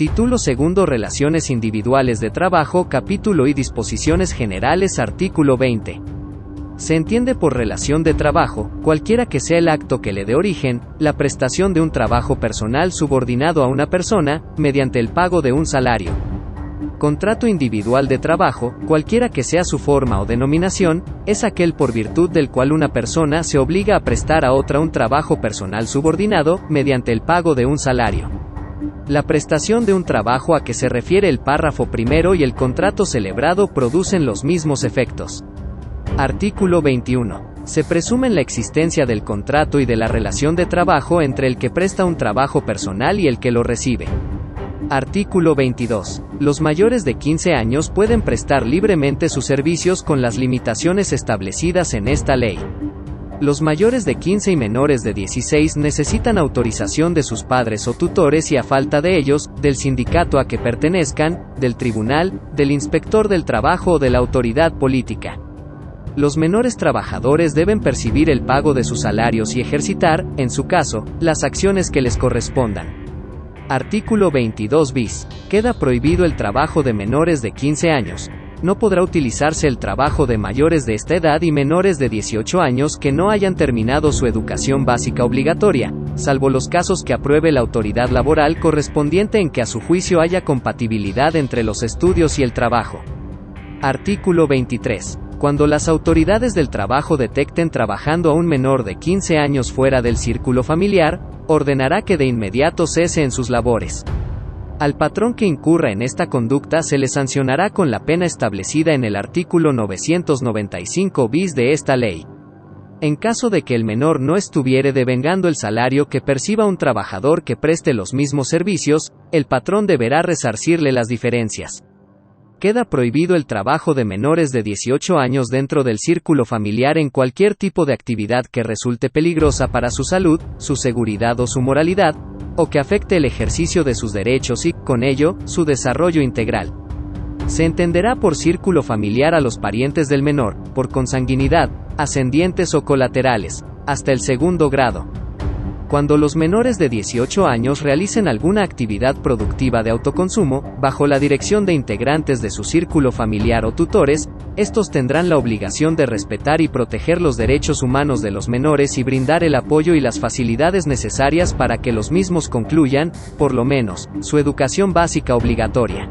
Título segundo Relaciones individuales de trabajo, capítulo y disposiciones generales, artículo 20. Se entiende por relación de trabajo, cualquiera que sea el acto que le dé origen, la prestación de un trabajo personal subordinado a una persona, mediante el pago de un salario. Contrato individual de trabajo, cualquiera que sea su forma o denominación, es aquel por virtud del cual una persona se obliga a prestar a otra un trabajo personal subordinado, mediante el pago de un salario. La prestación de un trabajo a que se refiere el párrafo primero y el contrato celebrado producen los mismos efectos. Artículo 21. Se presume la existencia del contrato y de la relación de trabajo entre el que presta un trabajo personal y el que lo recibe. Artículo 22. Los mayores de 15 años pueden prestar libremente sus servicios con las limitaciones establecidas en esta ley. Los mayores de 15 y menores de 16 necesitan autorización de sus padres o tutores y a falta de ellos, del sindicato a que pertenezcan, del tribunal, del inspector del trabajo o de la autoridad política. Los menores trabajadores deben percibir el pago de sus salarios y ejercitar, en su caso, las acciones que les correspondan. Artículo 22 bis. Queda prohibido el trabajo de menores de 15 años. No podrá utilizarse el trabajo de mayores de esta edad y menores de 18 años que no hayan terminado su educación básica obligatoria, salvo los casos que apruebe la autoridad laboral correspondiente en que a su juicio haya compatibilidad entre los estudios y el trabajo. Artículo 23. Cuando las autoridades del trabajo detecten trabajando a un menor de 15 años fuera del círculo familiar, ordenará que de inmediato cese en sus labores. Al patrón que incurra en esta conducta se le sancionará con la pena establecida en el artículo 995 bis de esta ley. En caso de que el menor no estuviere devengando el salario que perciba un trabajador que preste los mismos servicios, el patrón deberá resarcirle las diferencias. Queda prohibido el trabajo de menores de 18 años dentro del círculo familiar en cualquier tipo de actividad que resulte peligrosa para su salud, su seguridad o su moralidad, o que afecte el ejercicio de sus derechos y, con ello, su desarrollo integral. Se entenderá por círculo familiar a los parientes del menor, por consanguinidad, ascendientes o colaterales, hasta el segundo grado. Cuando los menores de 18 años realicen alguna actividad productiva de autoconsumo, bajo la dirección de integrantes de su círculo familiar o tutores, estos tendrán la obligación de respetar y proteger los derechos humanos de los menores y brindar el apoyo y las facilidades necesarias para que los mismos concluyan, por lo menos, su educación básica obligatoria.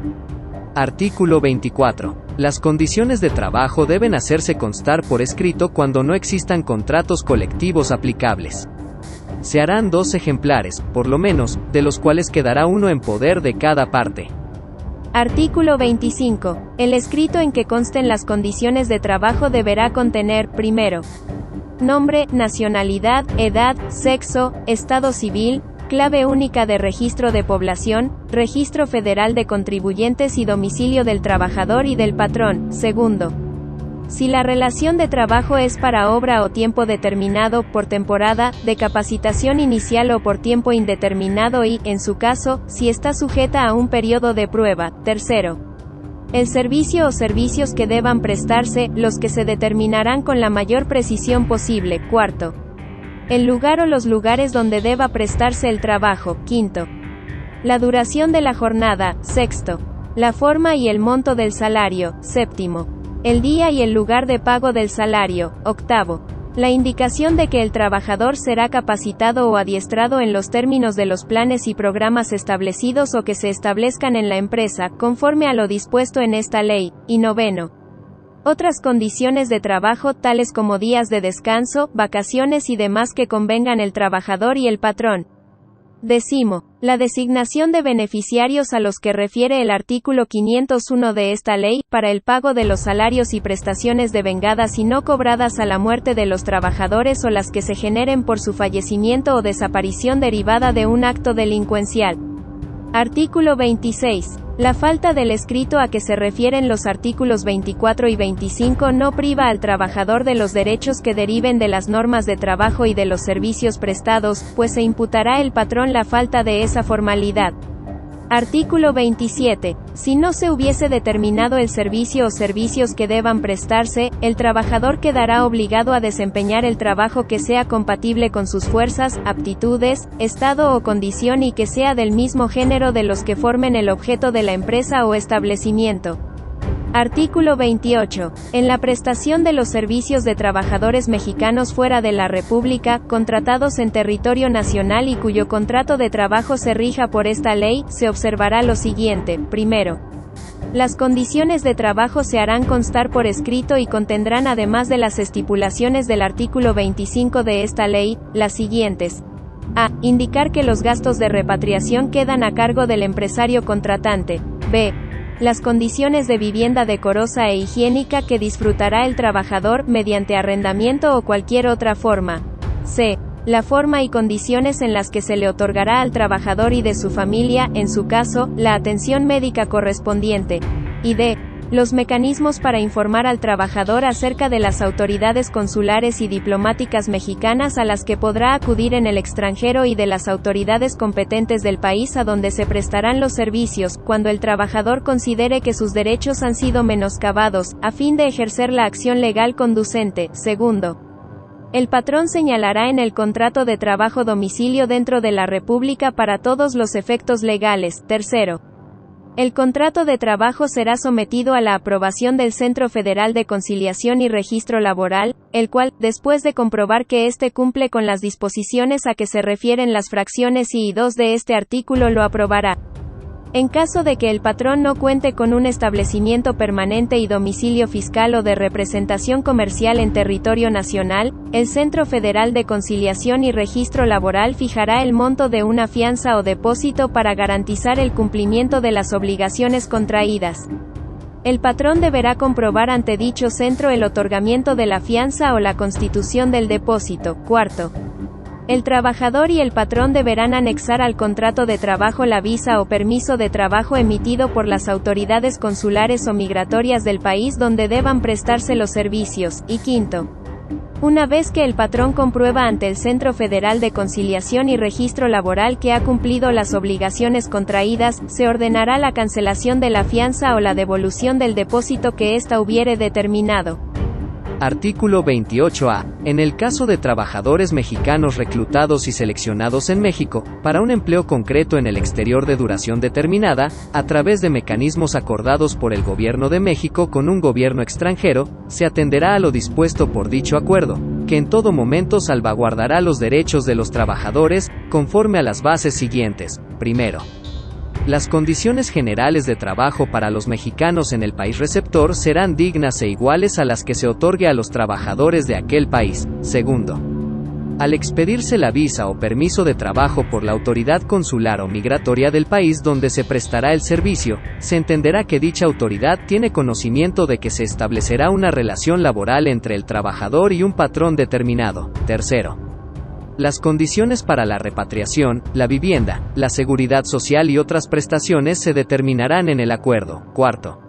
Artículo 24. Las condiciones de trabajo deben hacerse constar por escrito cuando no existan contratos colectivos aplicables. Se harán 2 ejemplares, por lo menos, de los cuales quedará uno en poder de cada parte. Artículo 25. El escrito en que consten las condiciones de trabajo deberá contener, primero, nombre, nacionalidad, edad, sexo, estado civil, clave única de registro de población, registro federal de contribuyentes y domicilio del trabajador y del patrón. Segundo, si la relación de trabajo es para obra o tiempo determinado, por temporada, de capacitación inicial o por tiempo indeterminado y, en su caso, si está sujeta a un periodo de prueba. Tercero, el servicio o servicios que deban prestarse, los que se determinarán con la mayor precisión posible. Cuarto, el lugar o los lugares donde deba prestarse el trabajo. Quinto, la duración de la jornada. Sexto, la forma y el monto del salario. Séptimo, el día y el lugar de pago del salario. Octavo, la indicación de que el trabajador será capacitado o adiestrado en los términos de los planes y programas establecidos o que se establezcan en la empresa, conforme a lo dispuesto en esta ley. Y noveno, otras condiciones de trabajo tales como días de descanso, vacaciones y demás que convengan el trabajador y el patrón. Décimo, la designación de beneficiarios a los que refiere el artículo 501 de esta ley, para el pago de los salarios y prestaciones devengadas y no cobradas a la muerte de los trabajadores o las que se generen por su fallecimiento o desaparición derivada de un acto delincuencial. Artículo 26. La falta del escrito a que se refieren los artículos 24 y 25 no priva al trabajador de los derechos que deriven de las normas de trabajo y de los servicios prestados, pues se imputará al patrón la falta de esa formalidad. Artículo 27. Si no se hubiese determinado el servicio o servicios que deban prestarse, el trabajador quedará obligado a desempeñar el trabajo que sea compatible con sus fuerzas, aptitudes, estado o condición y que sea del mismo género de los que formen el objeto de la empresa o establecimiento. Artículo 28. En la prestación de los servicios de trabajadores mexicanos fuera de la República, contratados en territorio nacional y cuyo contrato de trabajo se rija por esta ley, se observará lo siguiente. Primero, las condiciones de trabajo se harán constar por escrito y contendrán, además de las estipulaciones del artículo 25 de esta ley, las siguientes. A. Indicar que los gastos de repatriación quedan a cargo del empresario contratante. B. Las condiciones de vivienda decorosa e higiénica que disfrutará el trabajador, mediante arrendamiento o cualquier otra forma. C. La forma y condiciones en las que se le otorgará al trabajador y de su familia, en su caso, la atención médica correspondiente. Y D. Los mecanismos para informar al trabajador acerca de las autoridades consulares y diplomáticas mexicanas a las que podrá acudir en el extranjero y de las autoridades competentes del país a donde se prestarán los servicios, cuando el trabajador considere que sus derechos han sido menoscabados, a fin de ejercer la acción legal conducente. Segundo, el patrón señalará en el contrato de trabajo domicilio dentro de la República para todos los efectos legales. Tercero, el contrato de trabajo será sometido a la aprobación del Centro Federal de Conciliación y Registro Laboral, el cual, después de comprobar que éste cumple con las disposiciones a que se refieren las fracciones I y 2 de este artículo, lo aprobará. En caso de que el patrón no cuente con un establecimiento permanente y domicilio fiscal o de representación comercial en territorio nacional, el Centro Federal de Conciliación y Registro Laboral fijará el monto de una fianza o depósito para garantizar el cumplimiento de las obligaciones contraídas. El patrón deberá comprobar ante dicho centro el otorgamiento de la fianza o la constitución del depósito. Cuarto, el trabajador y el patrón deberán anexar al contrato de trabajo la visa o permiso de trabajo emitido por las autoridades consulares o migratorias del país donde deban prestarse los servicios. Y quinto, una vez que el patrón comprueba ante el Centro Federal de Conciliación y Registro Laboral que ha cumplido las obligaciones contraídas, se ordenará la cancelación de la fianza o la devolución del depósito que ésta hubiere determinado. Artículo 28A. En el caso de trabajadores mexicanos reclutados y seleccionados en México, para un empleo concreto en el exterior de duración determinada, a través de mecanismos acordados por el Gobierno de México con un gobierno extranjero, se atenderá a lo dispuesto por dicho acuerdo, que en todo momento salvaguardará los derechos de los trabajadores, conforme a las bases siguientes. Primero, las condiciones generales de trabajo para los mexicanos en el país receptor serán dignas e iguales a las que se otorgue a los trabajadores de aquel país. Segundo, al expedirse la visa o permiso de trabajo por la autoridad consular o migratoria del país donde se prestará el servicio, se entenderá que dicha autoridad tiene conocimiento de que se establecerá una relación laboral entre el trabajador y un patrón determinado. Tercero, las condiciones para la repatriación, la vivienda, la seguridad social y otras prestaciones se determinarán en el acuerdo. Cuarto,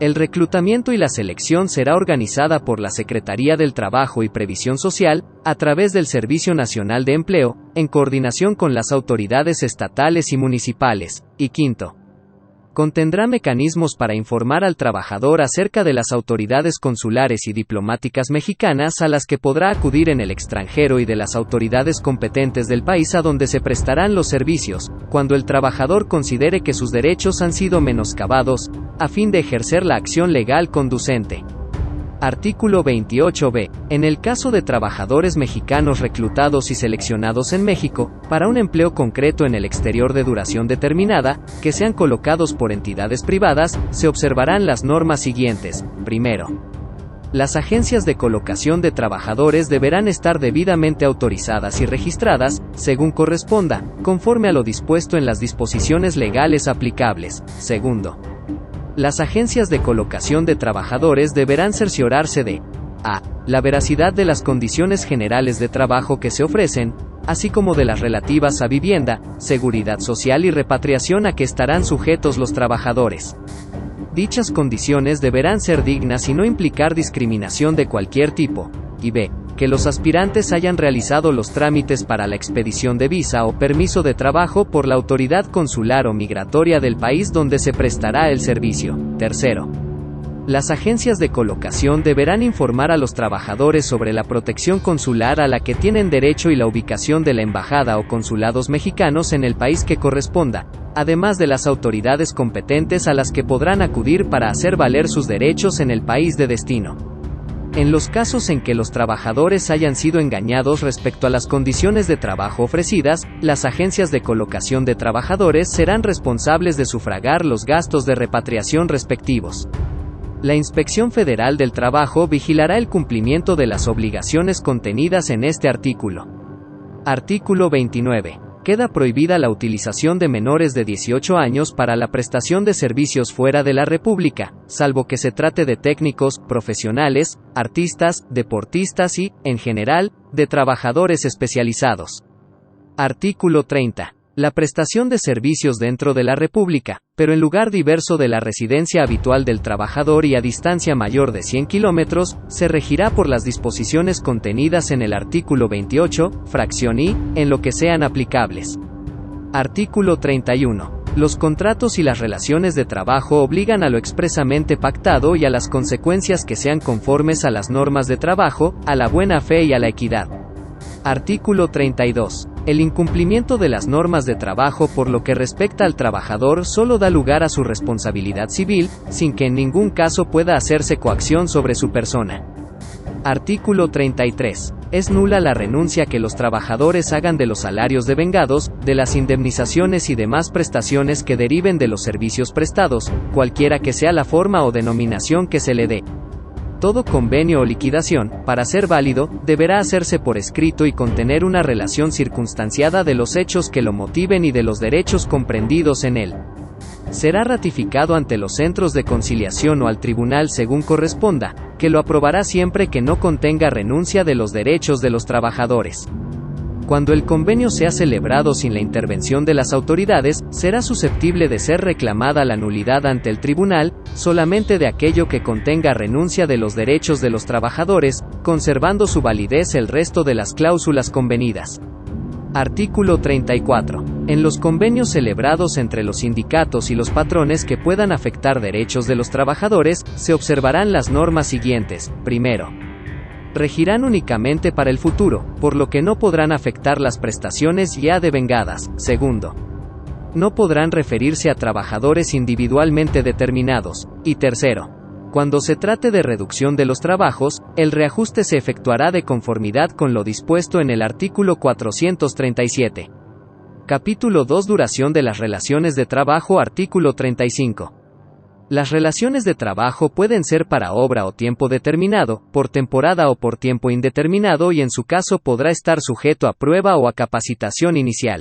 el reclutamiento y la selección será organizada por la Secretaría del Trabajo y Previsión Social, a través del Servicio Nacional de Empleo, en coordinación con las autoridades estatales y municipales. Y quinto, contendrá mecanismos para informar al trabajador acerca de las autoridades consulares y diplomáticas mexicanas a las que podrá acudir en el extranjero y de las autoridades competentes del país a donde se prestarán los servicios, cuando el trabajador considere que sus derechos han sido menoscabados, a fin de ejercer la acción legal conducente. Artículo 28b. En el caso de trabajadores mexicanos reclutados y seleccionados en México, para un empleo concreto en el exterior de duración determinada, que sean colocados por entidades privadas, se observarán las normas siguientes. Primero, las agencias de colocación de trabajadores deberán estar debidamente autorizadas y registradas, según corresponda, conforme a lo dispuesto en las disposiciones legales aplicables. Segundo, las agencias de colocación de trabajadores deberán cerciorarse de a. La veracidad de las condiciones generales de trabajo que se ofrecen, así como de las relativas a vivienda, seguridad social y repatriación a que estarán sujetos los trabajadores. Dichas condiciones deberán ser dignas y no implicar discriminación de cualquier tipo. Y b. que los aspirantes hayan realizado los trámites para la expedición de visa o permiso de trabajo por la autoridad consular o migratoria del país donde se prestará el servicio. Tercero, las agencias de colocación deberán informar a los trabajadores sobre la protección consular a la que tienen derecho y la ubicación de la embajada o consulados mexicanos en el país que corresponda, además de las autoridades competentes a las que podrán acudir para hacer valer sus derechos en el país de destino. En los casos en que los trabajadores hayan sido engañados respecto a las condiciones de trabajo ofrecidas, las agencias de colocación de trabajadores serán responsables de sufragar los gastos de repatriación respectivos. La Inspección Federal del Trabajo vigilará el cumplimiento de las obligaciones contenidas en este artículo. Artículo 29. Queda prohibida la utilización de menores de 18 años para la prestación de servicios fuera de la República, salvo que se trate de técnicos, profesionales, artistas, deportistas y, en general, de trabajadores especializados. Artículo 30. La prestación de servicios dentro de la República, pero en lugar diverso de la residencia habitual del trabajador y a distancia mayor de 100 kilómetros, se regirá por las disposiciones contenidas en el artículo 28, fracción I, en lo que sean aplicables. Artículo 31. Los contratos y las relaciones de trabajo obligan a lo expresamente pactado y a las consecuencias que sean conformes a las normas de trabajo, a la buena fe y a la equidad. Artículo 32. El incumplimiento de las normas de trabajo por lo que respecta al trabajador solo da lugar a su responsabilidad civil, sin que en ningún caso pueda hacerse coacción sobre su persona. Artículo 33. Es nula la renuncia que los trabajadores hagan de los salarios devengados, de las indemnizaciones y demás prestaciones que deriven de los servicios prestados, cualquiera que sea la forma o denominación que se le dé. Todo convenio o liquidación, para ser válido, deberá hacerse por escrito y contener una relación circunstanciada de los hechos que lo motiven y de los derechos comprendidos en él. Será ratificado ante los centros de conciliación o al tribunal según corresponda, que lo aprobará siempre que no contenga renuncia de los derechos de los trabajadores. Cuando el convenio sea celebrado sin la intervención de las autoridades, será susceptible de ser reclamada la nulidad ante el tribunal, solamente de aquello que contenga renuncia de los derechos de los trabajadores, conservando su validez el resto de las cláusulas convenidas. Artículo 34. En los convenios celebrados entre los sindicatos y los patrones que puedan afectar derechos de los trabajadores, se observarán las normas siguientes. Primero, regirán únicamente para el futuro, por lo que no podrán afectar las prestaciones ya devengadas. Segundo, no podrán referirse a trabajadores individualmente determinados. Y tercero, cuando se trate de reducción de los trabajos, el reajuste se efectuará de conformidad con lo dispuesto en el artículo 437. Capítulo 2. Duración de las relaciones de trabajo. Artículo 35. Las relaciones de trabajo pueden ser para obra o tiempo determinado, por temporada o por tiempo indeterminado y en su caso podrá estar sujeto a prueba o a capacitación inicial.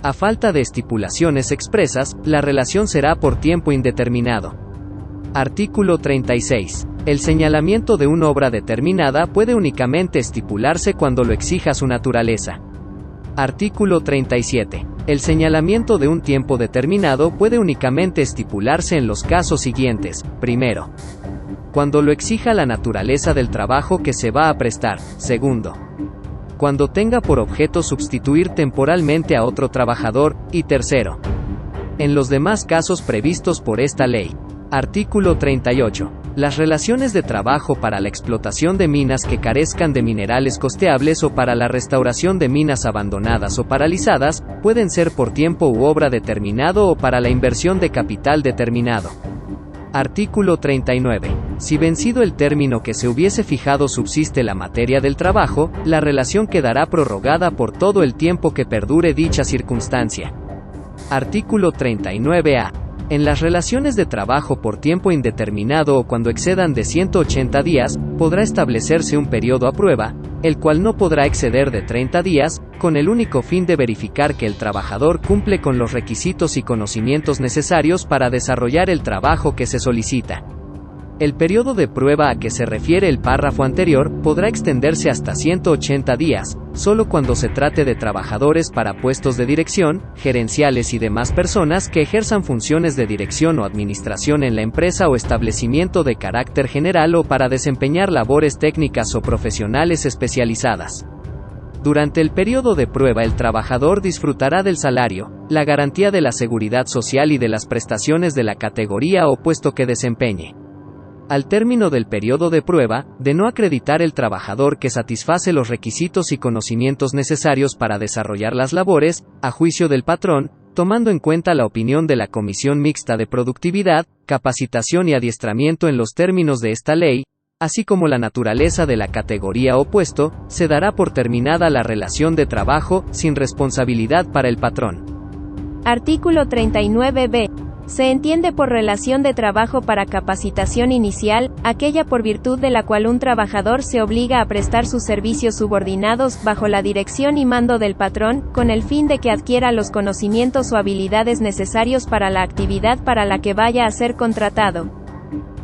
A falta de estipulaciones expresas, la relación será por tiempo indeterminado. Artículo 36. El señalamiento de una obra determinada puede únicamente estipularse cuando lo exija su naturaleza. Artículo 37. El señalamiento de un tiempo determinado puede únicamente estipularse en los casos siguientes. Primero, cuando lo exija la naturaleza del trabajo que se va a prestar. Segundo, cuando tenga por objeto sustituir temporalmente a otro trabajador. Y tercero, en los demás casos previstos por esta ley. Artículo 38. Las relaciones de trabajo para la explotación de minas que carezcan de minerales costeables o para la restauración de minas abandonadas o paralizadas, pueden ser por tiempo u obra determinado o para la inversión de capital determinado. Artículo 39. Si vencido el término que se hubiese fijado subsiste la materia del trabajo, la relación quedará prorrogada por todo el tiempo que perdure dicha circunstancia. Artículo 39A. En las relaciones de trabajo por tiempo indeterminado o cuando excedan de 180 días, podrá establecerse un periodo a prueba, el cual no podrá exceder de 30 días, con el único fin de verificar que el trabajador cumple con los requisitos y conocimientos necesarios para desarrollar el trabajo que se solicita. El periodo de prueba a que se refiere el párrafo anterior podrá extenderse hasta 180 días, solo cuando se trate de trabajadores para puestos de dirección, gerenciales y demás personas que ejerzan funciones de dirección o administración en la empresa o establecimiento de carácter general o para desempeñar labores técnicas o profesionales especializadas. Durante el periodo de prueba el trabajador disfrutará del salario, la garantía de la seguridad social y de las prestaciones de la categoría o puesto que desempeñe. Al término del periodo de prueba, de no acreditar el trabajador que satisface los requisitos y conocimientos necesarios para desarrollar las labores, a juicio del patrón, tomando en cuenta la opinión de la Comisión Mixta de Productividad, Capacitación y Adiestramiento en los términos de esta ley, así como la naturaleza de la categoría o puesto, se dará por terminada la relación de trabajo, sin responsabilidad para el patrón. Artículo 39b. Se entiende por relación de trabajo para capacitación inicial, aquella por virtud de la cual un trabajador se obliga a prestar sus servicios subordinados bajo la dirección y mando del patrón, con el fin de que adquiera los conocimientos o habilidades necesarios para la actividad para la que vaya a ser contratado.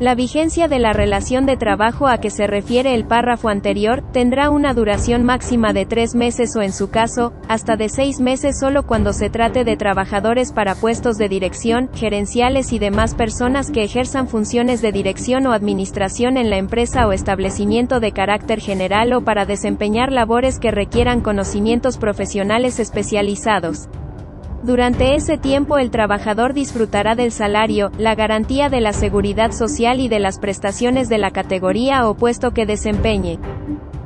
La vigencia de la relación de trabajo a que se refiere el párrafo anterior, tendrá una duración máxima de 3 meses o en su caso, hasta de 6 meses solo cuando se trate de trabajadores para puestos de dirección, gerenciales y demás personas que ejerzan funciones de dirección o administración en la empresa o establecimiento de carácter general o para desempeñar labores que requieran conocimientos profesionales especializados. Durante ese tiempo el trabajador disfrutará del salario, la garantía de la seguridad social y de las prestaciones de la categoría o puesto que desempeñe.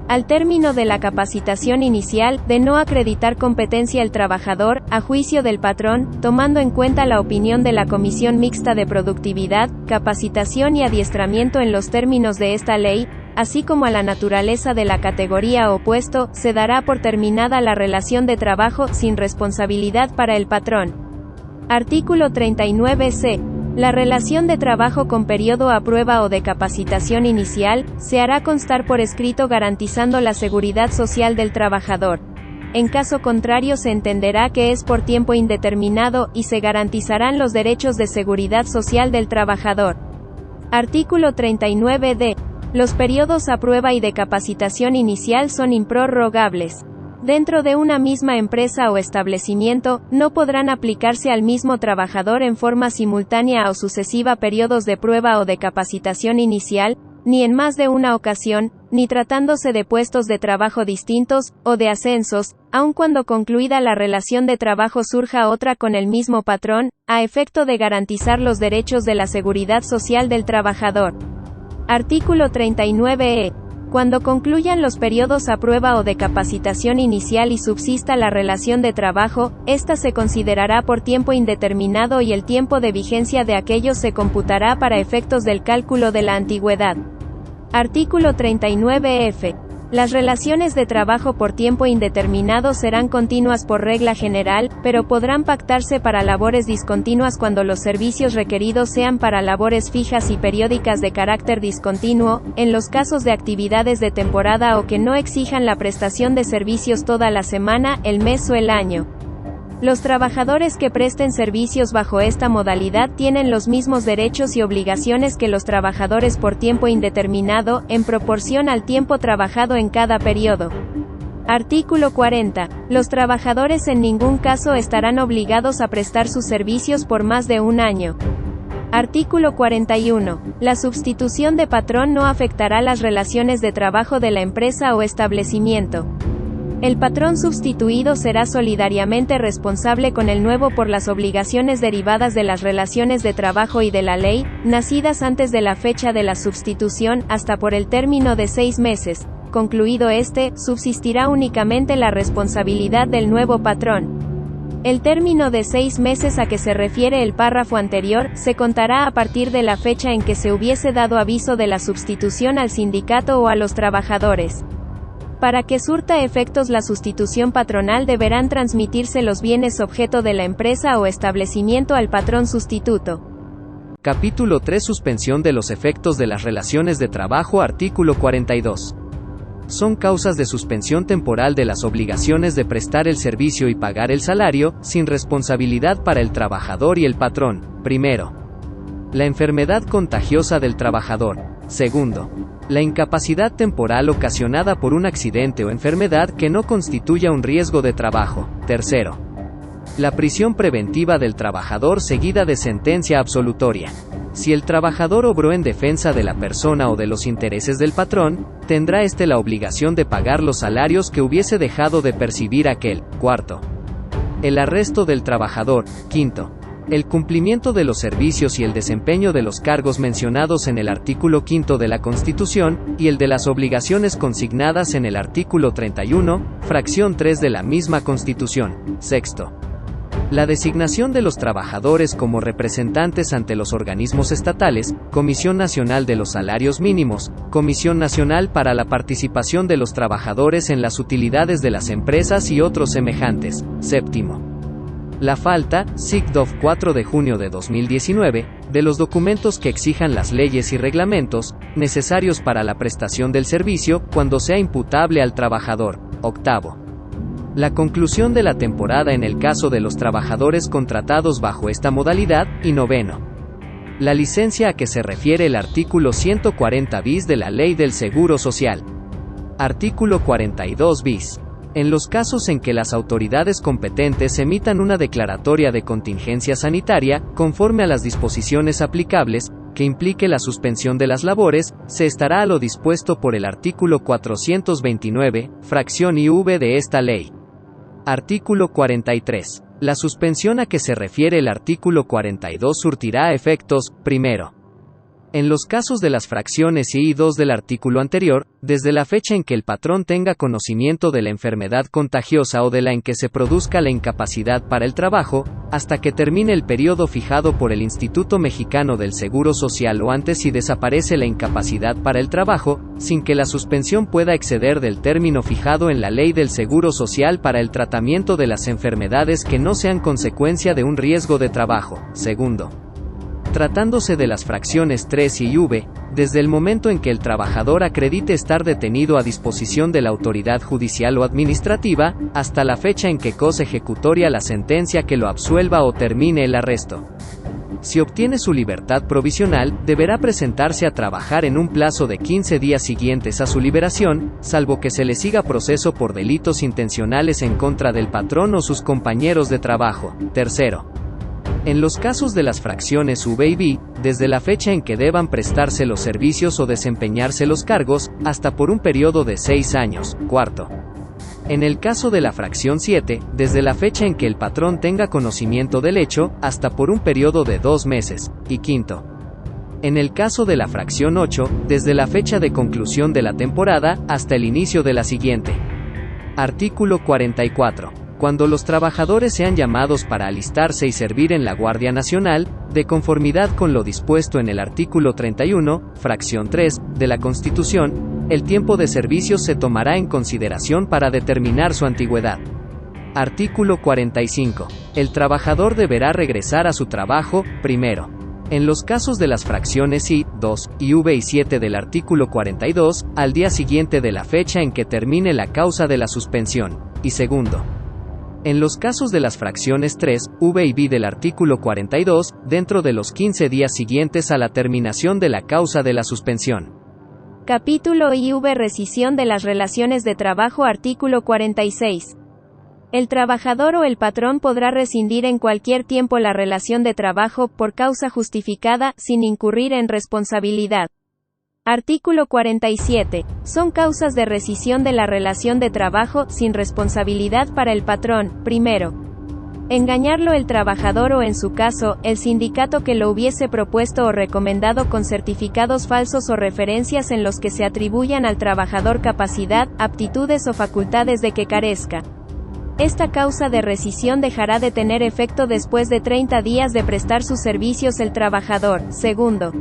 Al término de la capacitación inicial, de no acreditar competencia el trabajador, a juicio del patrón, tomando en cuenta la opinión de la Comisión Mixta de Productividad, Capacitación y Adiestramiento en los términos de esta ley, así como a la naturaleza de la categoría o puesto, se dará por terminada la relación de trabajo, sin responsabilidad para el patrón. Artículo 39c. La relación de trabajo con periodo a prueba o de capacitación inicial, se hará constar por escrito garantizando la seguridad social del trabajador. En caso contrario se entenderá que es por tiempo indeterminado, y se garantizarán los derechos de seguridad social del trabajador. Artículo 39d. Los periodos a prueba y de capacitación inicial son improrrogables. Dentro de una misma empresa o establecimiento, no podrán aplicarse al mismo trabajador en forma simultánea o sucesiva periodos de prueba o de capacitación inicial, ni en más de una ocasión, ni tratándose de puestos de trabajo distintos, o de ascensos, aun cuando concluida la relación de trabajo surja otra con el mismo patrón, a efecto de garantizar los derechos de la seguridad social del trabajador. Artículo 39e. Cuando concluyan los periodos a prueba o de capacitación inicial y subsista la relación de trabajo, ésta se considerará por tiempo indeterminado y el tiempo de vigencia de aquellos se computará para efectos del cálculo de la antigüedad. Artículo 39f. Las relaciones de trabajo por tiempo indeterminado serán continuas por regla general, pero podrán pactarse para labores discontinuas cuando los servicios requeridos sean para labores fijas y periódicas de carácter discontinuo, en los casos de actividades de temporada o que no exijan la prestación de servicios toda la semana, el mes o el año. Los trabajadores que presten servicios bajo esta modalidad tienen los mismos derechos y obligaciones que los trabajadores por tiempo indeterminado, en proporción al tiempo trabajado en cada periodo. Artículo 40. Los trabajadores en ningún caso estarán obligados a prestar sus servicios por más de un año. Artículo 41. La sustitución de patrón no afectará las relaciones de trabajo de la empresa o establecimiento. El patrón sustituido será solidariamente responsable con el nuevo por las obligaciones derivadas de las relaciones de trabajo y de la ley, nacidas antes de la fecha de la sustitución, hasta por el término de 6 meses. Concluido este, subsistirá únicamente la responsabilidad del nuevo patrón. El término de 6 meses a que se refiere el párrafo anterior, se contará a partir de la fecha en que se hubiese dado aviso de la sustitución al sindicato o a los trabajadores. Para que surta efectos la sustitución patronal deberán transmitirse los bienes objeto de la empresa o establecimiento al patrón sustituto. Capítulo 3. Suspensión de los efectos de las relaciones de trabajo. Artículo 42. Son causas de suspensión temporal de las obligaciones de prestar el servicio y pagar el salario, sin responsabilidad para el trabajador y el patrón. Primero, La enfermedad contagiosa del trabajador. Segundo, la incapacidad temporal ocasionada por un accidente o enfermedad que no constituya un riesgo de trabajo. Tercero, la prisión preventiva del trabajador seguida de sentencia absolutoria. Si el trabajador obró en defensa de la persona o de los intereses del patrón, tendrá éste la obligación de pagar los salarios que hubiese dejado de percibir aquel. Cuarto, el arresto del trabajador. Quinto, el cumplimiento de los servicios y el desempeño de los cargos mencionados en el artículo 5 de la Constitución, y el de las obligaciones consignadas en el artículo 31, fracción 3 de la misma Constitución. Sexto, la designación de los trabajadores como representantes ante los organismos estatales, Comisión Nacional de los Salarios Mínimos, Comisión Nacional para la Participación de los Trabajadores en las Utilidades de las Empresas y otros semejantes. Séptimo, la falta, SIGDOF 4 de junio de 2019, de los documentos que exijan las leyes y reglamentos, necesarios para la prestación del servicio, cuando sea imputable al trabajador. Octavo, la conclusión de la temporada en el caso de los trabajadores contratados bajo esta modalidad. Y noveno, la licencia a que se refiere el artículo 140 bis de la Ley del Seguro Social. Artículo 42 bis. En los casos en que las autoridades competentes emitan una declaratoria de contingencia sanitaria, conforme a las disposiciones aplicables, que implique la suspensión de las labores, se estará a lo dispuesto por el artículo 429, fracción IV de esta ley. Artículo 43. La suspensión a que se refiere el artículo 42 surtirá efectos, primero, en los casos de las fracciones I y II del artículo anterior, desde la fecha en que el patrón tenga conocimiento de la enfermedad contagiosa o de la en que se produzca la incapacidad para el trabajo, hasta que termine el periodo fijado por el Instituto Mexicano del Seguro Social o antes si desaparece la incapacidad para el trabajo, sin que la suspensión pueda exceder del término fijado en la Ley del Seguro Social para el tratamiento de las enfermedades que no sean consecuencia de un riesgo de trabajo. Segundo, tratándose de las fracciones 3 y V, desde el momento en que el trabajador acredite estar detenido a disposición de la autoridad judicial o administrativa, hasta la fecha en que cose ejecutoria la sentencia que lo absuelva o termine el arresto. Si obtiene su libertad provisional, deberá presentarse a trabajar en un plazo de 15 días siguientes a su liberación, salvo que se le siga proceso por delitos intencionales en contra del patrón o sus compañeros de trabajo. Tercero, en los casos de las fracciones V y B, desde la fecha en que deban prestarse los servicios o desempeñarse los cargos, hasta por un periodo de 6 años. Cuarto, en el caso de la fracción 7, desde la fecha en que el patrón tenga conocimiento del hecho, hasta por un periodo de 2 meses. Y quinto, en el caso de la fracción 8, desde la fecha de conclusión de la temporada, hasta el inicio de la siguiente. Artículo 44. Cuando los trabajadores sean llamados para alistarse y servir en la Guardia Nacional, de conformidad con lo dispuesto en el artículo 31, fracción 3, de la Constitución, el tiempo de servicio se tomará en consideración para determinar su antigüedad. Artículo 45. El trabajador deberá regresar a su trabajo, primero, en los casos de las fracciones I, 2, y V y 7 del artículo 42, al día siguiente de la fecha en que termine la causa de la suspensión, y segundo, en los casos de las fracciones 3, V y B del artículo 42, dentro de los 15 días siguientes a la terminación de la causa de la suspensión. Capítulo IV. Rescisión de las relaciones de trabajo. Artículo 46. El trabajador o el patrón podrá rescindir en cualquier tiempo la relación de trabajo, por causa justificada, sin incurrir en responsabilidad. Artículo 47. Son causas de rescisión de la relación de trabajo, sin responsabilidad para el patrón, primero, engañarlo el trabajador o en su caso, el sindicato que lo hubiese propuesto o recomendado con certificados falsos o referencias en los que se atribuyan al trabajador capacidad, aptitudes o facultades de que carezca. Esta causa de rescisión dejará de tener efecto después de 30 días de prestar sus servicios el trabajador. Segundo,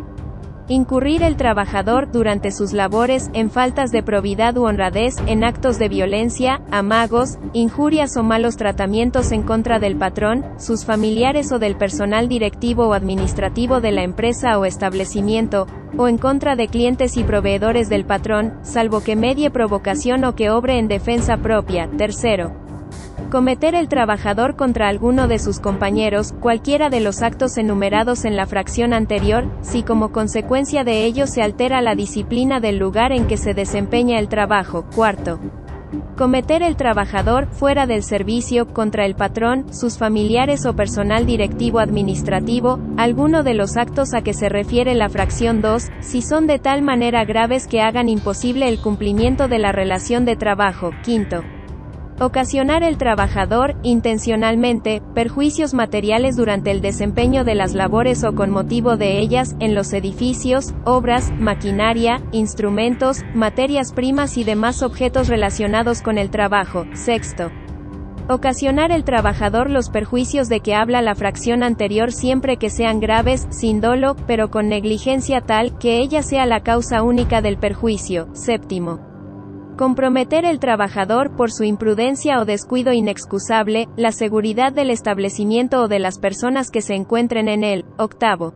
incurrir el trabajador, durante sus labores, en faltas de probidad u honradez, en actos de violencia, amagos, injurias o malos tratamientos en contra del patrón, sus familiares o del personal directivo o administrativo de la empresa o establecimiento, o en contra de clientes y proveedores del patrón, salvo que medie provocación o que obre en defensa propia. Tercero, Cometer el trabajador contra alguno de sus compañeros, cualquiera de los actos enumerados en la fracción anterior, si como consecuencia de ello se altera la disciplina del lugar en que se desempeña el trabajo. Cuarto. Cometer el trabajador, fuera del servicio, contra el patrón, sus familiares o personal directivo administrativo, alguno de los actos a que se refiere la fracción 2, si son de tal manera graves que hagan imposible el cumplimiento de la relación de trabajo. Quinto. Ocasionar el trabajador, intencionalmente, perjuicios materiales durante el desempeño de las labores o con motivo de ellas, en los edificios, obras, maquinaria, instrumentos, materias primas y demás objetos relacionados con el trabajo. Sexto. Ocasionar el trabajador los perjuicios de que habla la fracción anterior siempre que sean graves, sin dolo, pero con negligencia tal, que ella sea la causa única del perjuicio. Séptimo. Comprometer el trabajador por su imprudencia o descuido inexcusable, la seguridad del establecimiento o de las personas que se encuentren en él. Octavo.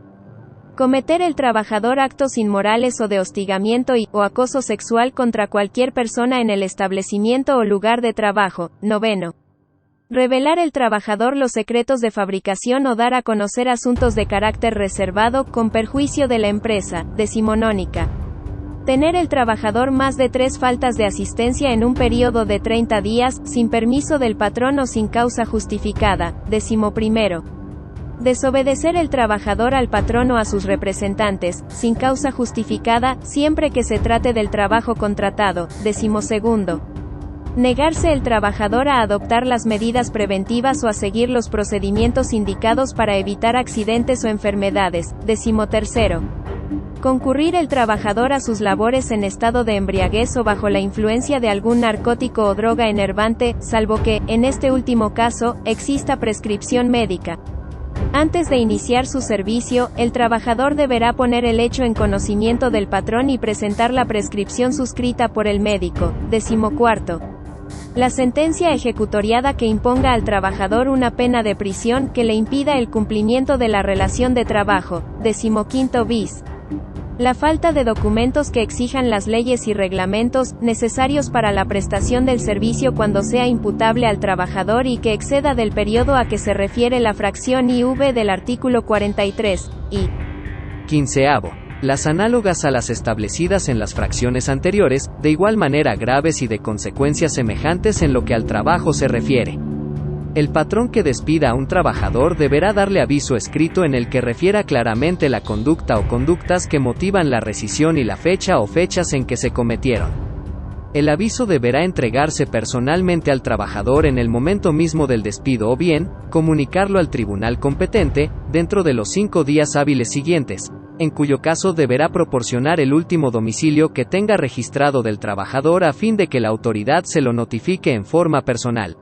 Cometer el trabajador actos inmorales o de hostigamiento o acoso sexual contra cualquier persona en el establecimiento o lugar de trabajo. Noveno. Revelar el trabajador los secretos de fabricación o dar a conocer asuntos de carácter reservado, con perjuicio de la empresa. Decimonónica. Tener el trabajador más de 3 faltas de asistencia en un período de 30 días, sin permiso del patrón o sin causa justificada. 11. Desobedecer el trabajador al patrón o a sus representantes, sin causa justificada, siempre que se trate del trabajo contratado. 12. Negarse el trabajador a adoptar las medidas preventivas o a seguir los procedimientos indicados para evitar accidentes o enfermedades. 13. Concurrir el trabajador a sus labores en estado de embriaguez o bajo la influencia de algún narcótico o droga enervante, salvo que, en este último caso, exista prescripción médica. Antes de iniciar su servicio, el trabajador deberá poner el hecho en conocimiento del patrón y presentar la prescripción suscrita por el médico. 14. La sentencia ejecutoriada que imponga al trabajador una pena de prisión que le impida el cumplimiento de la relación de trabajo. 15 bis. La falta de documentos que exijan las leyes y reglamentos, necesarios para la prestación del servicio cuando sea imputable al trabajador y que exceda del periodo a que se refiere la fracción IV del artículo 43, y 15. Las análogas a las establecidas en las fracciones anteriores, de igual manera graves y de consecuencias semejantes en lo que al trabajo se refiere. El patrón que despida a un trabajador deberá darle aviso escrito en el que refiera claramente la conducta o conductas que motivan la rescisión y la fecha o fechas en que se cometieron. El aviso deberá entregarse personalmente al trabajador en el momento mismo del despido o bien, comunicarlo al tribunal competente, dentro de los 5 días hábiles siguientes, en cuyo caso deberá proporcionar el último domicilio que tenga registrado del trabajador a fin de que la autoridad se lo notifique en forma personal.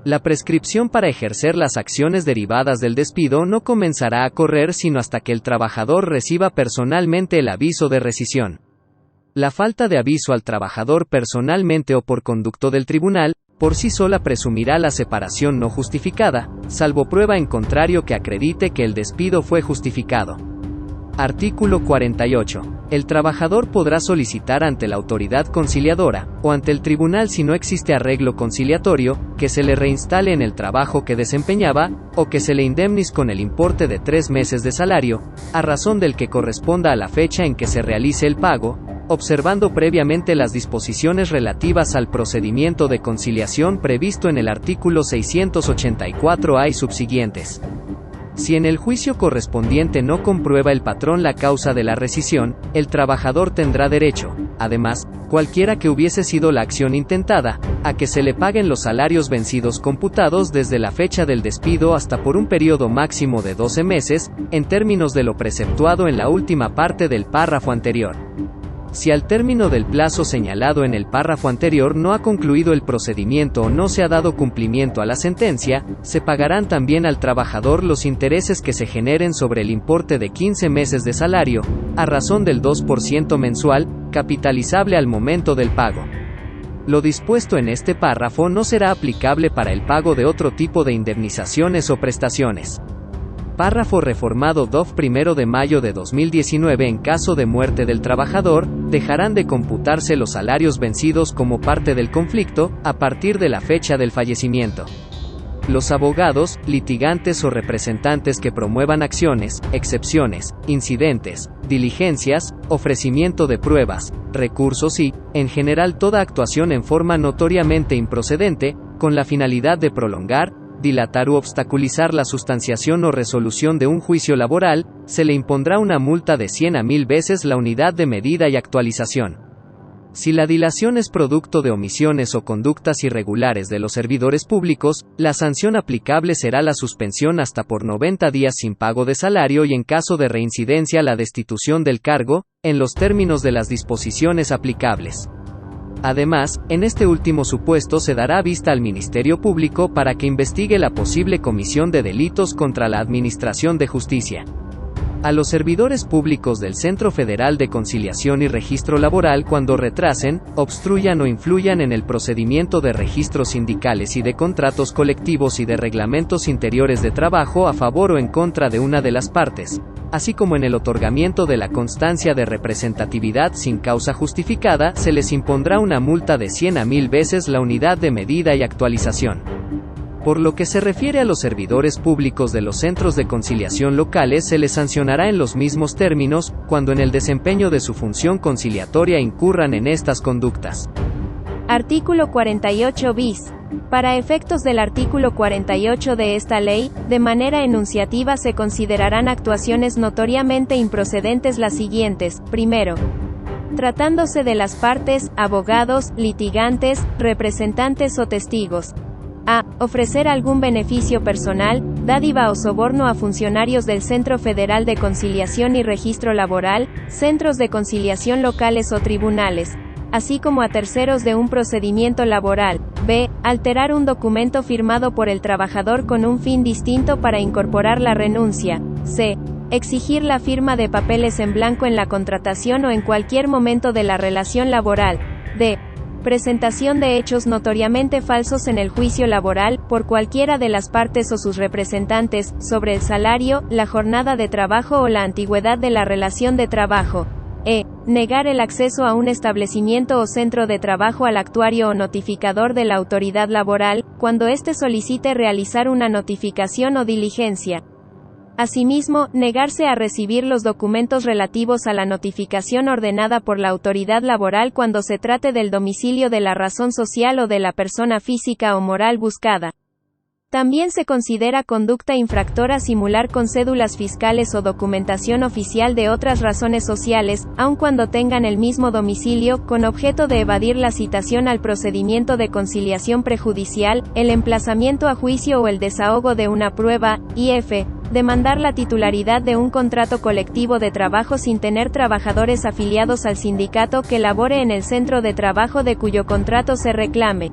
La prescripción para ejercer las acciones derivadas del despido no comenzará a correr sino hasta que el trabajador reciba personalmente el aviso de rescisión. La falta de aviso al trabajador personalmente o por conducto del tribunal, por sí sola presumirá la separación no justificada, salvo prueba en contrario que acredite que el despido fue justificado. Artículo 48. El trabajador podrá solicitar ante la autoridad conciliadora, o ante el tribunal si no existe arreglo conciliatorio, que se le reinstale en el trabajo que desempeñaba, o que se le indemnice con el importe de 3 meses de salario, a razón del que corresponda a la fecha en que se realice el pago, observando previamente las disposiciones relativas al procedimiento de conciliación previsto en el artículo 684-A y subsiguientes. Si en el juicio correspondiente no comprueba el patrón la causa de la rescisión, el trabajador tendrá derecho, además, cualquiera que hubiese sido la acción intentada, a que se le paguen los salarios vencidos computados desde la fecha del despido hasta por un periodo máximo de 12 meses, en términos de lo preceptuado en la última parte del párrafo anterior. Si al término del plazo señalado en el párrafo anterior no ha concluido el procedimiento o no se ha dado cumplimiento a la sentencia, se pagarán también al trabajador los intereses que se generen sobre el importe de 15 meses de salario, a razón del 2% mensual, capitalizable al momento del pago. Lo dispuesto en este párrafo no será aplicable para el pago de otro tipo de indemnizaciones o prestaciones. Párrafo reformado 1 de mayo de 2019. En caso de muerte del trabajador, dejarán de computarse los salarios vencidos como parte del conflicto, a partir de la fecha del fallecimiento. Los abogados, litigantes o representantes que promuevan acciones, excepciones, incidentes, diligencias, ofrecimiento de pruebas, recursos y, en general, toda actuación en forma notoriamente improcedente, con la finalidad de prolongar, dilatar u obstaculizar la sustanciación o resolución de un juicio laboral, se le impondrá una multa de 100 a 1000 veces la unidad de medida y actualización. Si la dilación es producto de omisiones o conductas irregulares de los servidores públicos, la sanción aplicable será la suspensión hasta por 90 días sin pago de salario y en caso de reincidencia la destitución del cargo, en los términos de las disposiciones aplicables. Además, en este último supuesto se dará vista al Ministerio Público para que investigue la posible comisión de delitos contra la Administración de Justicia. A los servidores públicos del Centro Federal de Conciliación y Registro Laboral cuando retrasen, obstruyan o influyan en el procedimiento de registros sindicales y de contratos colectivos y de reglamentos interiores de trabajo a favor o en contra de una de las partes, así como en el otorgamiento de la constancia de representatividad sin causa justificada, se les impondrá una multa de 100 a 1000 veces la unidad de medida y actualización. Por lo que se refiere a los servidores públicos de los centros de conciliación locales, se les sancionará en los mismos términos, cuando en el desempeño de su función conciliatoria incurran en estas conductas. Artículo 48 bis. Para efectos del artículo 48 de esta ley, de manera enunciativa se considerarán actuaciones notoriamente improcedentes las siguientes. Primero, tratándose de las partes, abogados, litigantes, representantes o testigos. A. Ofrecer algún beneficio personal, dádiva o soborno a funcionarios del Centro Federal de Conciliación y Registro Laboral, centros de conciliación locales o tribunales, así como a terceros de un procedimiento laboral. B. Alterar un documento firmado por el trabajador con un fin distinto para incorporar la renuncia. C. Exigir la firma de papeles en blanco en la contratación o en cualquier momento de la relación laboral. D. Presentación de hechos notoriamente falsos en el juicio laboral, por cualquiera de las partes o sus representantes, sobre el salario, la jornada de trabajo o la antigüedad de la relación de trabajo. E. Negar el acceso a un establecimiento o centro de trabajo al actuario o notificador de la autoridad laboral, cuando éste solicite realizar una notificación o diligencia. Asimismo, negarse a recibir los documentos relativos a la notificación ordenada por la autoridad laboral cuando se trate del domicilio de la razón social o de la persona física o moral buscada. También se considera conducta infractora simular con cédulas fiscales o documentación oficial de otras razones sociales, aun cuando tengan el mismo domicilio, con objeto de evadir la citación al procedimiento de conciliación prejudicial, el emplazamiento a juicio o el desahogo de una prueba, y f. demandar la titularidad de un contrato colectivo de trabajo sin tener trabajadores afiliados al sindicato que labore en el centro de trabajo de cuyo contrato se reclame.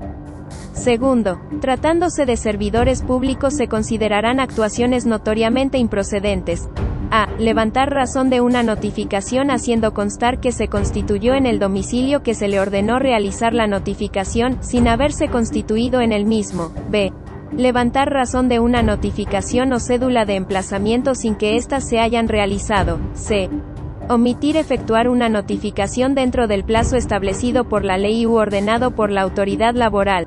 Segundo, tratándose de servidores públicos se considerarán actuaciones notoriamente improcedentes. A. Levantar razón de una notificación haciendo constar que se constituyó en el domicilio que se le ordenó realizar la notificación, sin haberse constituido en el mismo. B. Levantar razón de una notificación o cédula de emplazamiento sin que éstas se hayan realizado. C. Omitir efectuar una notificación dentro del plazo establecido por la ley u ordenado por la autoridad laboral.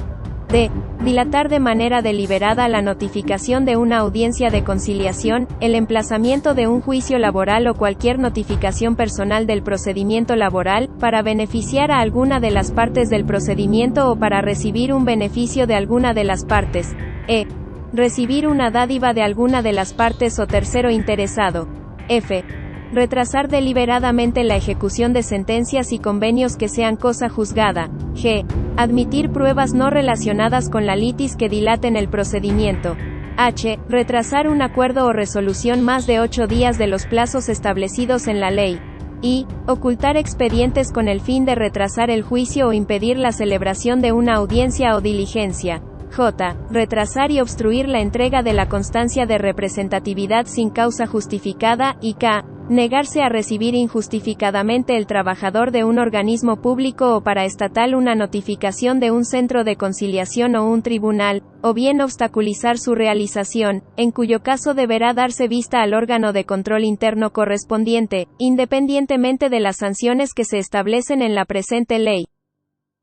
D. Dilatar de manera deliberada la notificación de una audiencia de conciliación, el emplazamiento de un juicio laboral o cualquier notificación personal del procedimiento laboral, para beneficiar a alguna de las partes del procedimiento o para recibir un beneficio de alguna de las partes. E. Recibir una dádiva de alguna de las partes o tercero interesado. F. Retrasar deliberadamente la ejecución de sentencias y convenios que sean cosa juzgada. G. Admitir pruebas no relacionadas con la litis que dilaten el procedimiento. H. Retrasar un acuerdo o resolución más de 8 días de los plazos establecidos en la ley. I. Ocultar expedientes con el fin de retrasar el juicio o impedir la celebración de una audiencia o diligencia. J. Retrasar y obstruir la entrega de la constancia de representatividad sin causa justificada. Y K. Negarse a recibir injustificadamente el trabajador de un organismo público o paraestatal una notificación de un centro de conciliación o un tribunal, o bien obstaculizar su realización, en cuyo caso deberá darse vista al órgano de control interno correspondiente, independientemente de las sanciones que se establecen en la presente ley.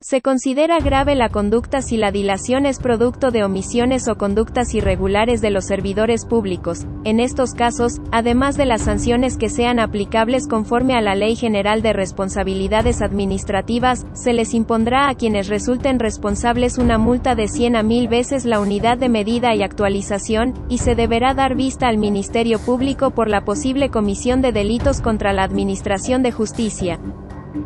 Se considera grave la conducta si la dilación es producto de omisiones o conductas irregulares de los servidores públicos. En estos casos, además de las sanciones que sean aplicables conforme a la Ley General de Responsabilidades Administrativas, se les impondrá a quienes resulten responsables una multa de 100 a 1000 veces la unidad de medida y actualización, y se deberá dar vista al Ministerio Público por la posible comisión de delitos contra la Administración de Justicia.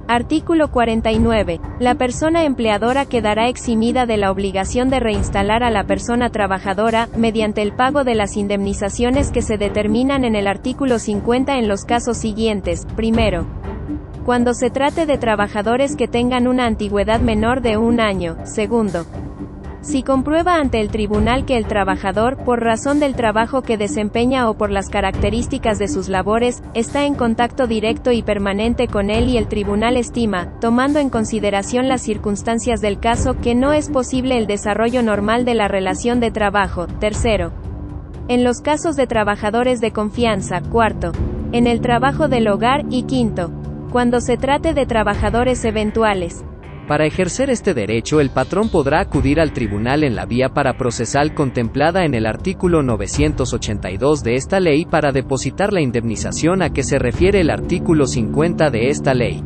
Artículo 49. La persona empleadora quedará eximida de la obligación de reinstalar a la persona trabajadora, mediante el pago de las indemnizaciones que se determinan en el artículo 50 en los casos siguientes. Primero, cuando se trate de trabajadores que tengan una antigüedad menor de 1 año. Segundo, si comprueba ante el tribunal que el trabajador, por razón del trabajo que desempeña o por las características de sus labores, está en contacto directo y permanente con él y el tribunal estima, tomando en consideración las circunstancias del caso, que no es posible el desarrollo normal de la relación de trabajo. Tercero, en los casos de trabajadores de confianza. Cuarto, en el trabajo del hogar. Y quinto, cuando se trate de trabajadores eventuales. Para ejercer este derecho, el patrón podrá acudir al tribunal en la vía paraprocesal contemplada en el artículo 982 de esta ley para depositar la indemnización a que se refiere el artículo 50 de esta ley.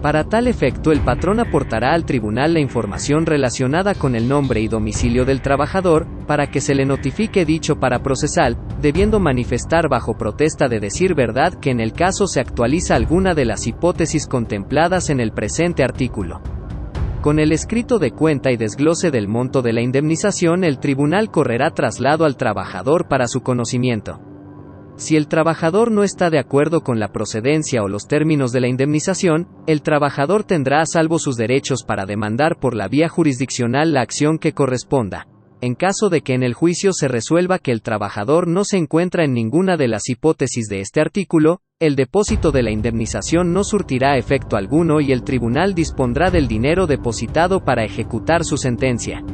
Para tal efecto, el patrón aportará al tribunal la información relacionada con el nombre y domicilio del trabajador, para que se le notifique dicho paraprocesal, debiendo manifestar bajo protesta de decir verdad que en el caso se actualiza alguna de las hipótesis contempladas en el presente artículo. Con el escrito de cuenta y desglose del monto de la indemnización, el tribunal correrá traslado al trabajador para su conocimiento. Si el trabajador no está de acuerdo con la procedencia o los términos de la indemnización, el trabajador tendrá a salvo sus derechos para demandar por la vía jurisdiccional la acción que corresponda. En caso de que en el juicio se resuelva que el trabajador no se encuentra en ninguna de las hipótesis de este artículo, el depósito de la indemnización no surtirá efecto alguno y el tribunal dispondrá del dinero depositado para ejecutar su sentencia.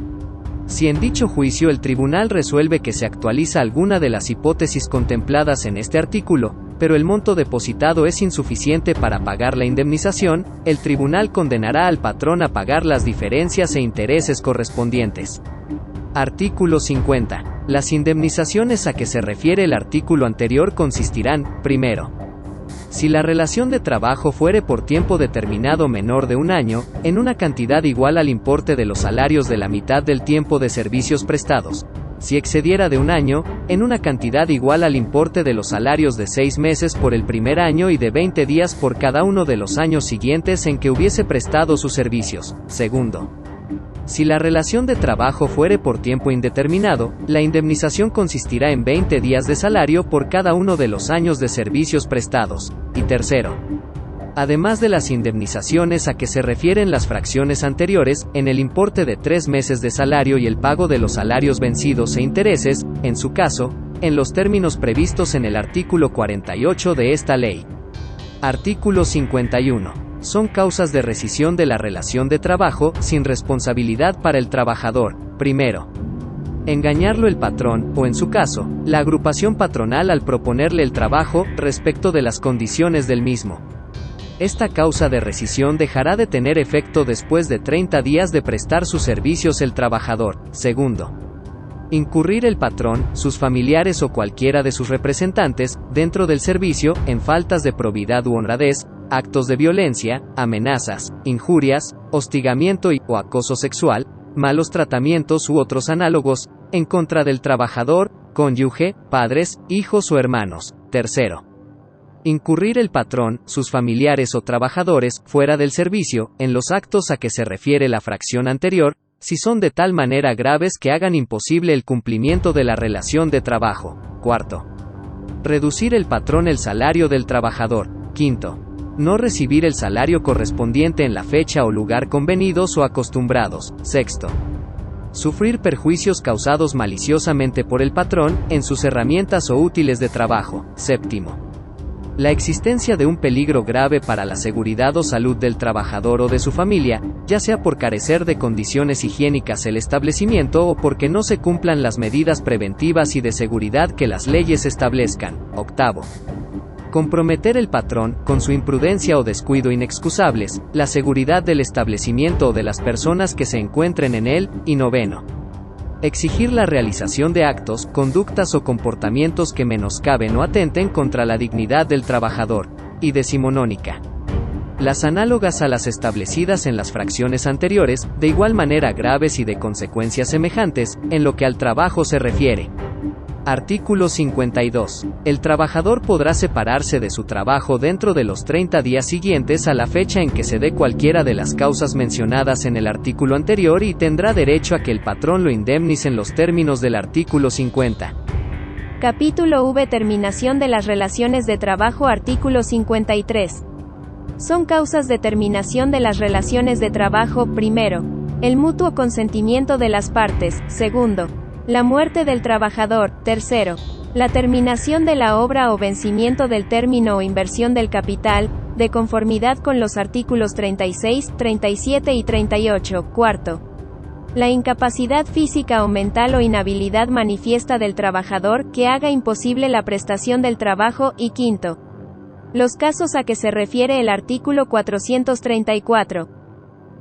Si en dicho juicio el tribunal resuelve que se actualiza alguna de las hipótesis contempladas en este artículo, pero el monto depositado es insuficiente para pagar la indemnización, el tribunal condenará al patrón a pagar las diferencias e intereses correspondientes. Artículo 50. Las indemnizaciones a que se refiere el artículo anterior consistirán, primero, si la relación de trabajo fuere por tiempo determinado menor de 1 año, en una cantidad igual al importe de los salarios de la mitad del tiempo de servicios prestados. Si excediera de 1 año, en una cantidad igual al importe de los salarios de 6 meses por el primer año y de 20 días por cada uno de los años siguientes en que hubiese prestado sus servicios. Segundo, si la relación de trabajo fuere por tiempo indeterminado, la indemnización consistirá en 20 días de salario por cada uno de los años de servicios prestados. Y tercero, además de las indemnizaciones a que se refieren las fracciones anteriores, en el importe de 3 meses de salario y el pago de los salarios vencidos e intereses, en su caso, en los términos previstos en el artículo 48 de esta ley. Artículo 51. Son causas de rescisión de la relación de trabajo, sin responsabilidad para el trabajador. Primero, engañarlo el patrón, o en su caso, la agrupación patronal al proponerle el trabajo, respecto de las condiciones del mismo. Esta causa de rescisión dejará de tener efecto después de 30 días de prestar sus servicios el trabajador. Segundo, incurrir el patrón, sus familiares o cualquiera de sus representantes, dentro del servicio, en faltas de probidad u honradez, actos de violencia, amenazas, injurias, hostigamiento o acoso sexual, malos tratamientos u otros análogos, en contra del trabajador, cónyuge, padres, hijos o hermanos. Tercero, incurrir el patrón, sus familiares o trabajadores, fuera del servicio, en los actos a que se refiere la fracción anterior, si son de tal manera graves que hagan imposible el cumplimiento de la relación de trabajo. Cuarto, reducir el patrón el salario del trabajador. Quinto, no recibir el salario correspondiente en la fecha o lugar convenidos o acostumbrados. Sexto, sufrir perjuicios causados maliciosamente por el patrón, en sus herramientas o útiles de trabajo. Séptimo, La existencia de un peligro grave para la seguridad o salud del trabajador o de su familia, ya sea por carecer de condiciones higiénicas el establecimiento o porque no se cumplan las medidas preventivas y de seguridad que las leyes establezcan. Octavo. Comprometer el patrón, con su imprudencia o descuido inexcusables, la seguridad del establecimiento o de las personas que se encuentren en él. Y noveno. Exigir la realización de actos, conductas o comportamientos que menoscaben o atenten contra la dignidad del trabajador. Y decimonónica. Las análogas a las establecidas en las fracciones anteriores, de igual manera graves y de consecuencias semejantes, en lo que al trabajo se refiere. Artículo 52. El trabajador podrá separarse de su trabajo dentro de los 30 días siguientes a la fecha en que se dé cualquiera de las causas mencionadas en el artículo anterior y tendrá derecho a que el patrón lo indemnice en los términos del artículo 50. Capítulo V. Terminación de las relaciones de trabajo. Artículo 53. Son causas de terminación de las relaciones de trabajo: primero, el mutuo consentimiento de las partes; segundo, la muerte del trabajador; tercero, la terminación de la obra o vencimiento del término o inversión del capital, de conformidad con los artículos 36, 37 y 38; cuarto, la incapacidad física o mental o inhabilidad manifiesta del trabajador, que haga imposible la prestación del trabajo; y quinto, los casos a que se refiere el artículo 434.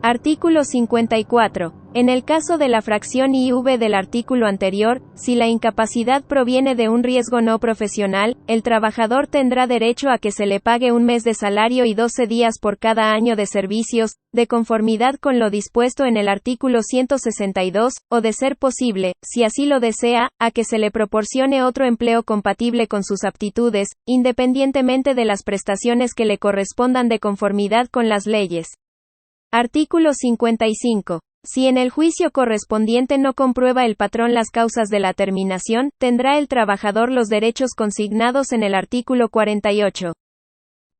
Artículo 54. En el caso de la fracción IV del artículo anterior, si la incapacidad proviene de un riesgo no profesional, el trabajador tendrá derecho a que se le pague un mes de salario y 12 días por cada año de servicios, de conformidad con lo dispuesto en el artículo 162, o de ser posible, si así lo desea, a que se le proporcione otro empleo compatible con sus aptitudes, independientemente de las prestaciones que le correspondan de conformidad con las leyes. Artículo 55. Si en el juicio correspondiente no comprueba el patrón las causas de la terminación, tendrá el trabajador los derechos consignados en el artículo 48.